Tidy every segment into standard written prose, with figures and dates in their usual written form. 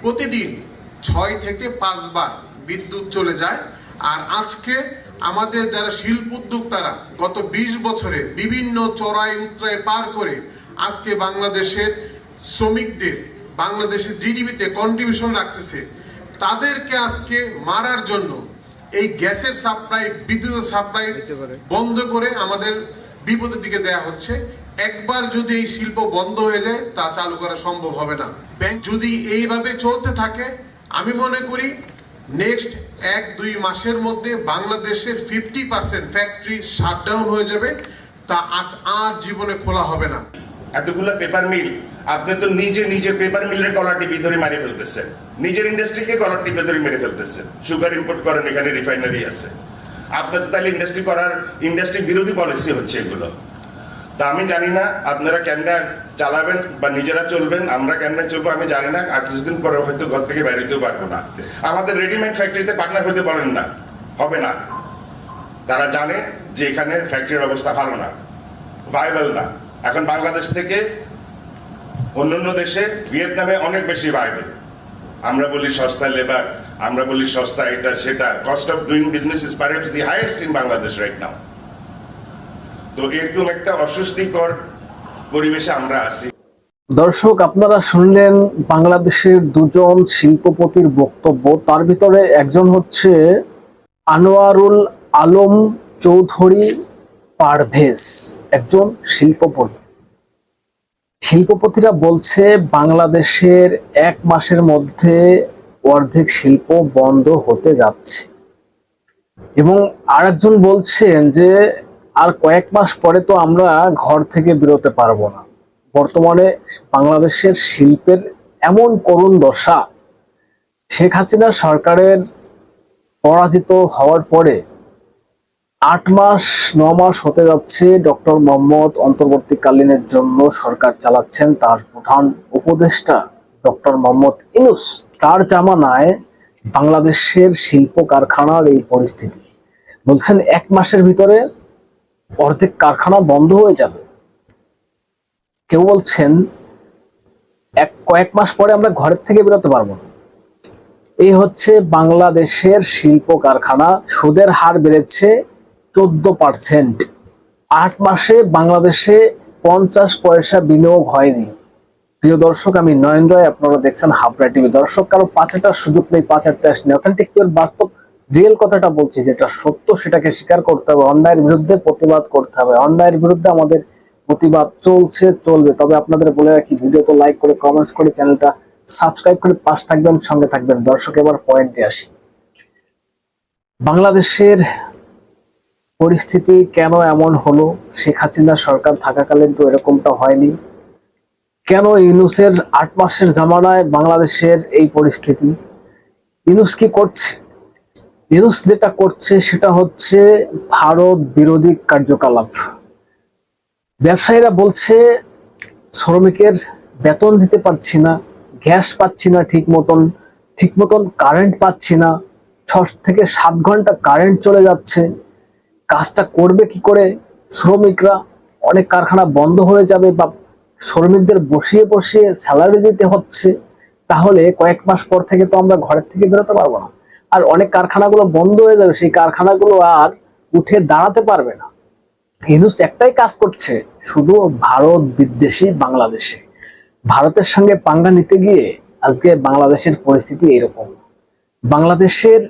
প্রতিদিন 6 থেকে 5 বার বিদ্যুৎ চলে যায়। আর আজকে আমাদের যারা শিল্প উদ্যোক্তারা গত 20 বছরে বিভিন্ন চড়াই উতরাই পার করে আজকে বাংলাদেশের শ্রমিকদের বাংলাদেশের জিডিপিতে কন্ট্রিবিউশন রাখতেছে, তাদেরকে আজকে মারার জন্য এই গ্যাসের সাপ্লাই, বিদ্যুতের সাপ্লাই বন্ধ করে আমাদের বিপদের দিকে দেয়া হচ্ছে। একবার যদি এই শিল্প বন্ধ হয়ে যায় তা চালু করা সম্ভব হবে না। ব্যাংক যদি এইভাবে চলতে থাকে, আমি মনে করি নেক্সট 1-2 মাসের মধ্যে বাংলাদেশের 50% ফ্যাক্টরি শাটডাউন হয়ে যাবে, তা আর জীবনে খোলা হবে না। এতগুলো পেপার মিল, আপনি তো নিজে পেপার মিলের গলা টিপে ধরে মারি ফেলতেছেন, নিজের ইন্ডাস্ট্রিকে গলা টিপে ধরে মেরে ফেলতেছেন। সুগার ইম্পোর্ট করেন, এখানে রিফাইনারি আছে। আপনার তো তাহলে ইন্ডাস্ট্রি বিরোধী পলিসি হচ্ছে এগুলো। তা আমি জানি না আপনারা কেমনে চালাবেন বা নিজেরা চলবেন, আমরা কেমনে চলবো আমি জানি না। আর কিছুদিন পরে হয়তো ঘর থেকে বেরোতেও পারবো না। আমাদের রেডিমেড ফ্যাক্টরিতে পার্টনার হতে পারেন না, হবে না। তারা জানে যে এখানে ফ্যাক্টরির অবস্থা ভালো না, ভাইবেল না। এখন বাংলাদেশ থেকে অন্যান্য দেশে, ভিয়েতনামে অনেক বেশি ভাইবেল। আমরা বলি সস্তা লেবার, আমরা বলি সস্তা এটা সেটা। Cost of doing business is perhaps the highest in Bangladesh right now. তো এরকম একটা অস্বস্তিকর পরিবেশে আমরা আছি। দর্শক, আপনারা শুনলেন বাংলাদেশের দুজন শিল্পপতির বক্তব্য। তার ভিতরে একজন হচ্ছে আনোয়ারুল আলম চৌধুরী পারভেজ, একজন শিল্পপতি। শিল্পপতিরা বলছে বাংলাদেশের 1 মাসের মধ্যে অর্ধেক শিল্প বন্ধ হতে যাচ্ছে, এবং আরেকজন বলছেন যে আর কয়েক মাস পরে তো আমরা ঘর থেকে বেরোতে পারবো না। বর্তমানে বাংলাদেশের শিল্পের এমন করুণ দশা, শেখ হাসিনা সরকারের পরাজিত হওয়ার পরে 8-9 মাস হতে যাচ্ছে ডক্টর মোহাম্মদ অন্তর্বর্তীকালীনের জন্য সরকার চালাচ্ছেন তার প্রধান উপদেষ্টা ডক্টর মোহাম্মদ ইউনূস। তার জামানায় বাংলাদেশের শিল্প কারখানার এই পরিস্থিতি। বলছেন 1 মাসের ভিতরে অর্ধেক কারখানা বন্ধ হয়ে যাবে। কেউ বলছেন কয়েক মাস পরে আমরা ঘরের থেকে বেরোতে পারবো না। এই হচ্ছে বাংলাদেশের শিল্প কারখানা। সুদের হার বেড়েছে 14%। 8 মাসে বাংলাদেশে 50 পয়সা বিনিয়োগ হয়নি। প্রিয় দর্শক, আমি নয়ন রায়, আপনারা দেখছেন হাবড়া টিভি। দর্শক, কারো পাচারটার সুযোগ নেই, পাচারটা আসেনি। অথেন্টিক বাস্তব রিয়েল কথাটা বলছি, যেটা সত্য সেটাকে স্বীকার করতে হবে। অন্যায়ের বিরুদ্ধে প্রতিবাদ করতে হবে। অন্যায়ের বিরুদ্ধে আমাদের প্রতিবাদ চলছে, চলবে। তবে আপনাদের বলে রাখি, ভিডিও তো লাইক করে, কমেন্টস করে, চ্যানেলটা সাবস্ক্রাইব করে পাশ থাকবেন, সঙ্গে থাকবেন। দর্শক, এবার পয়েন্টে আসি। বাংলাদেশের পরিস্থিতি কেন এমন হলো? শেখ হাসিনা সরকার থাকাকালীন তো এরকমটা হয়নি। কেন ইউনূসের 8 মাসের জামানায় বাংলাদেশের এই পরিস্থিতি? ইউনূস কি করছে? ইউনূস যেটা করছে সেটা হচ্ছে ভারত বিরোধী কার্যকলাপ। ব্যবসায়ীরা বলছে শ্রমিকের বেতন দিতে পারছি না, গ্যাস পাচ্ছি না ঠিক মতন কারেন্ট পাচ্ছি না। 6 থেকে 7 ঘন্টা কারেন্ট চলে যাচ্ছে। কাজটা করবে কি করে শ্রমিকরা? অনেক কারখানা বন্ধ হয়ে যাবে, বা শ্রমিকদের বসিয়ে স্যালারি দিতে হচ্ছে। তাহলে কয়েক মাস পর থেকে তো আমরা ঘরের থেকে বেরোতে পারবো না। আর অনেক কারখানাগুলো বন্ধ হয়ে যাবে, সেই কারখানাগুলো আর উঠে দাঁড়াতে পারবে না। ইউনূস একটাই কাজ করছে, শুধু ভারত বিদ্বেষী বাংলাদেশে। ভারতের সঙ্গে পাঙ্গা নিতে গিয়ে আজকে বাংলাদেশের পরিস্থিতি এরকম। বাংলাদেশের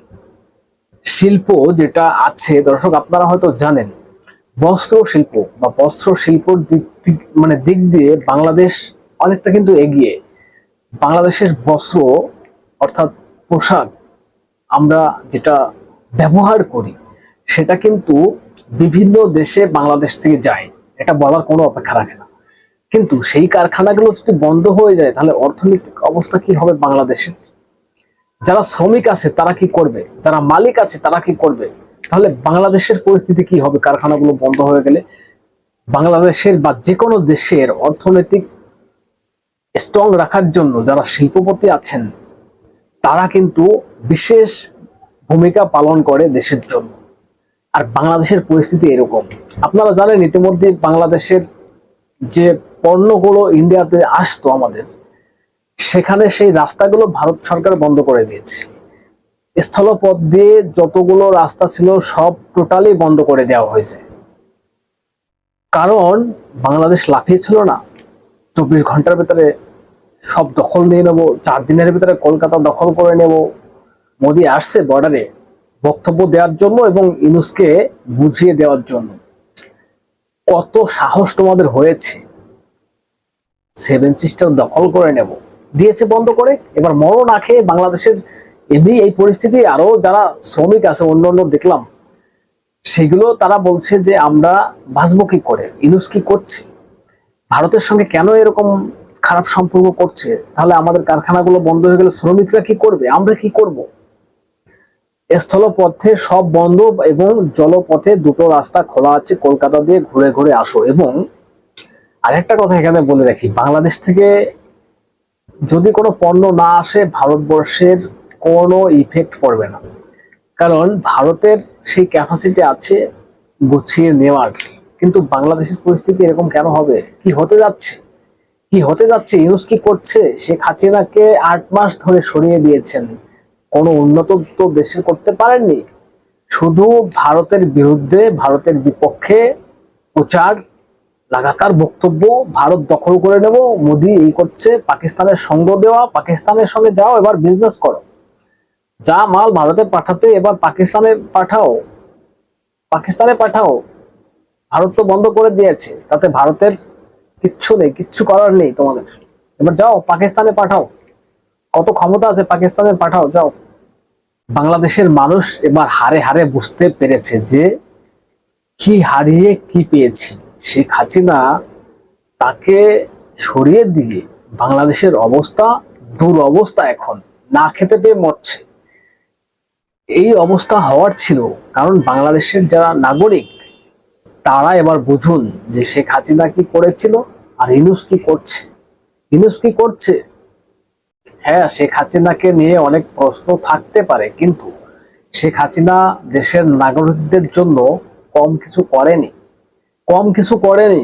শিল্প যেটা আছে, দর্শক আপনারা হয়তো জানেন, বস্ত্র শিল্প বা বস্ত্র শিল্পর দিক দিয়ে বাংলাদেশ অনেকটা কিন্তু এগিয়ে। বাংলাদেশের বস্ত্র অর্থাৎ পোশাক আমরা যেটা ব্যবহার করি সেটা কিন্তু বিভিন্ন দেশে বাংলাদেশ থেকে যায়, এটা বলার কোনো অপেক্ষা রাখে না। কিন্তু সেই কারখানাগুলো যদি বন্ধ হয়ে যায় তাহলে অর্থনৈতিক অবস্থা কি হবে বাংলাদেশের? যারা শ্রমিক আছে তারা কি করবে? যারা মালিক আছে তারা কি করবে? তাহলে বাংলাদেশের পরিস্থিতি কি হবে কারখানাগুলো বন্ধ হয়ে গেলে? বাংলাদেশের বা যে কোনো দেশের অর্থনৈতিক স্ট্রং রাখার জন্য যারা শিল্পপতি আছেন তারা কিন্তু বিশেষ ভূমিকা পালন করে দেশের জন্য। আর বাংলাদেশের পরিস্থিতি এরকম। আপনারা জানেন ইতিমধ্যে বাংলাদেশের যে পণ্যগুলো ইন্ডিয়াতে আসতো আমাদের, সেখানে সেই রাস্তাগুলো ভারত সরকার বন্ধ করে দিয়েছে। স্থলপথ দিয়ে যতগুলো রাস্তা ছিল সব টোটালি বন্ধ করে দেওয়া হয়েছে। কারণ বাংলাদেশ লাফিয়েছিল না 24 ঘন্টার ভিতরে সব দখল নিয়ে নেবো, 4 দিনের ভিতরে কলকাতা দখল করে নেব। মোদি আসছে বর্ডারে বক্তব্য দেওয়ার জন্য এবং ইউনূসকে বুঝিয়ে দেওয়ার জন্য। কত সাহস তোমাদের হয়েছে, 7 সিস্টার দখল করে নেব, দিয়েছে বন্ধ করে। এবার মরণ না খেয়ে বাংলাদেশের এমনি এই পরিস্থিতি। আরো যারা শ্রমিক আছে অন্য দেখলাম, সেগুলো তারা বলছে যে আমরা বাঁচবো কি করে, ইউনূস কি করছে, ভারতের সঙ্গে কেন এরকম খারাপ সম্পর্ক করছে, তাহলে আমাদের কারখানাগুলো বন্ধ হয়ে গেলে শ্রমিকরা কি করবে, আমরা কি করব। স্থলপথে সব বন্ধ এবং জলপথে 2টো রাস্তা খোলা আছে, কলকাতা দিয়ে ঘুরে ঘুরে আসো। এবং আরেকটা কথা এখানে বলে রাখি, বাংলাদেশ থেকে যদি কোনো পণ্য না আসে ভারতবর্ষের কোনো ইফেক্ট পড়বে না, কারণ ভারতের সেই ক্যাপাসিটি আছে গুছিয়ে নেওয়ার। কিন্তু বাংলাদেশের পরিস্থিতি এরকম কেন হবে, কি হতে যাচ্ছে, কি হতে যাচ্ছে। ইউনূস কি করছে, শেখ হাসিনাকে 8 মাস ধরে সরিয়ে দিয়েছেন, কোনো উন্নত তো দেশের করতে পারেননি। শুধু ভারতের বিরুদ্ধে, ভারতের বিপক্ষে প্রচার, লাগাতার বক্তব্য, ভারত দখল করে নেব, মোদি এই করছে, পাকিস্তানের সঙ্গ দেওয়া, পাকিস্তানের সঙ্গে যাও এবার বিজনেস করো, যা মাল ভারতে পাঠাতে এবার পাকিস্তানে পাঠাও, পাকিস্তানে পাঠাও। ভারত তো বন্ধ করে দিয়েছে, তাতে ভারতের কিচ্ছু নেই, কিচ্ছু করার নেই তোমাদের। এবার যাও পাকিস্তানে পাঠাও, কত ক্ষমতা আছে পাকিস্তানে পাঠাও, যাও। বাংলাদেশের মানুষ এবার হারে হারে বুঝতে পেরেছে যে কি হারিয়ে কি পেয়েছি। শেখ হাসিনা তাকে সরিয়ে দিয়ে বাংলাদেশের অবস্থা দুরবস্থা, এখন না খেতে পেয়ে মরছে। এই অবস্থা হওয়ার ছিল কারণ বাংলাদেশের যারা নাগরিক তারা এবার বুঝুন যে শেখ হাসিনা কি করেছিল আর ইউনূস কি করছে। ইউনূস কি করছে, হ্যাঁ শেখ হাসিনাকে নিয়ে অনেক প্রশ্ন থাকতে পারে, কিন্তু শেখ হাসিনা দেশের নাগরিকদের জন্য কম কিছু করেনি, কম কিছু করেনি।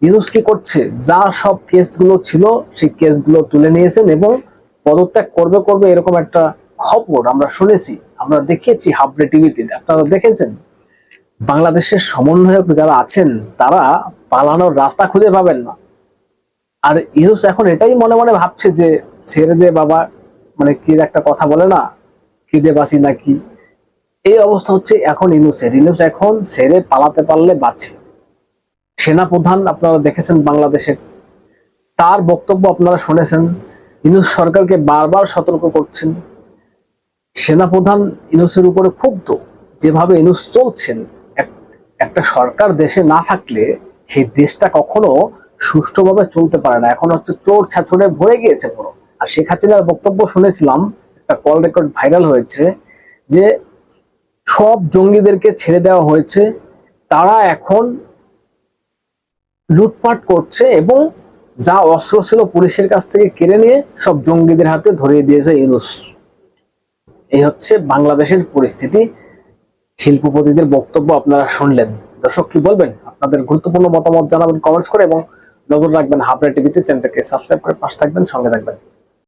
ইউনূস কি করছে, যা সব কেসগুলো ছিল সেই কেসগুলো তুলে নিয়েছেন এবং পদত্যাগ করবে এরকম একটা খবর আমরা শুনেছি, আমরা দেখেছি হাবড়ে টিভিতে, আপনারা দেখেছেন। বাংলাদেশের সমন্বয়ক যারা আছেন তারা পালানোর রাস্তা খুঁজে পাবেন না। আর ইউনূস এখন এটাই মনে মনে ভাবছে যে ছেড়ে দে বাবা, মানে কি একটা কথা বলে না, কি দে বাসি নাকি, এই অবস্থা হচ্ছে এখন ইউনূসের। ইউনূস এখন ছেড়ে পালাতে পারলে বাঁচে। সেনাপ্রধান আপনারা দেখেছেন বাংলাদেশের, তার বক্তব্য আপনারা শুনেছেন, ইউনূস সরকারকে বারবার সতর্ক করছেন। সেনাপ্রধান ইউনূসের উপরে ক্ষুব্ধ, যেভাবে ইউনূস চলছেন। একটা সরকার দেশে না থাকলে সেই দেশটা কখনো সুষ্ঠুভাবে চলতে পারে না। এখন হচ্ছে চোর ছাছড়ে ভরে গিয়েছে পুরো। আর শেখ হাসিনার বক্তব্য শুনেছিলাম, একটা কল রেকর্ড ভাইরাল হয়েছে যে সব জঙ্গিদেরকে ছেড়ে দেওয়া হয়েছে, তারা এখন লুটপাট করছে এবং যা অস্ত্র ছিল পুলিশের কাছ থেকে কেড়ে নিয়ে সব জঙ্গিদের হাতে ধরিয়ে দিয়েছে ইউনূস। এই হচ্ছে বাংলাদেশের পরিস্থিতি। শিল্পপতিদের বক্তব্য আপনারা শুনলেন। দর্শক কি বলবেন, আপনাদের গুরুত্বপূর্ণ মতামত জানাবেন কমেন্টস করে এবং নজর রাখবেন হাবড়ে টিভিতে। চ্যানেলটাকে সাবস্ক্রাইব করে পাশে থাকবেন, সঙ্গে থাকবেন।